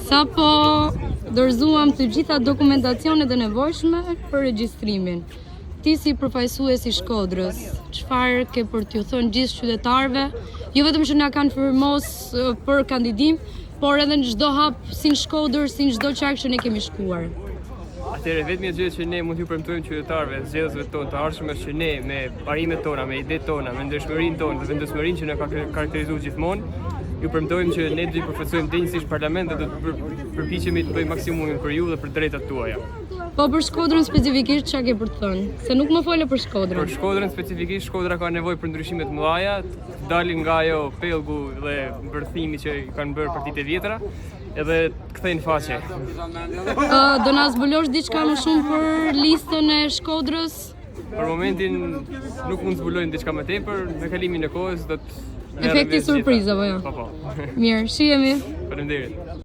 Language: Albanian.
Sapo dorëzuam të gjitha dokumentacionet e nevojshme për regjistrimin. Ti si përfaqësues i Shkodrës, çfarë ke për t'ju thënë gjithë qytetarëve, jo vetëm që na kanë firmos për kandidim, por edhe në çdo hap si në Shkodër, si në çdo qark që ne kemi shkuar. Atëherë vetëm gjë që ne mund t'ju premtojmë qytetarëve, zgjedhësve tonë të ardhshëm është që ne me parimet tona, me idetë tona, me ndershmërinë tonë dhe vendosmërinë që na ka karakterizuar gjithmonë, ju premtojmë që ne do t'i përfaqësojmë dinjësisht parlamentin dhe do të përpiqemi të bëjmë maksimumin për ju dhe për drejtat tuaja. Po për Shkodrën specifikisht çka ke për të thënë? Se nuk më fole për Shkodrën. Për Shkodrën specifikisht, Shkodra ka nevojë për ndryshime të mëdha, të dalin nga ajo pellgu dhe mbërthimi që kanë bërë partitë e vjetra, edhe të kthejnë faqe. Do na zbulosh diçka më shumë për listën e Shkodrës? Për momentin nuk mund të zbulojmë diçka më tepër, me kalimin e kohës do të Efekti surprizë apo jo? Po. Mirë, shihemi. Faleminderit.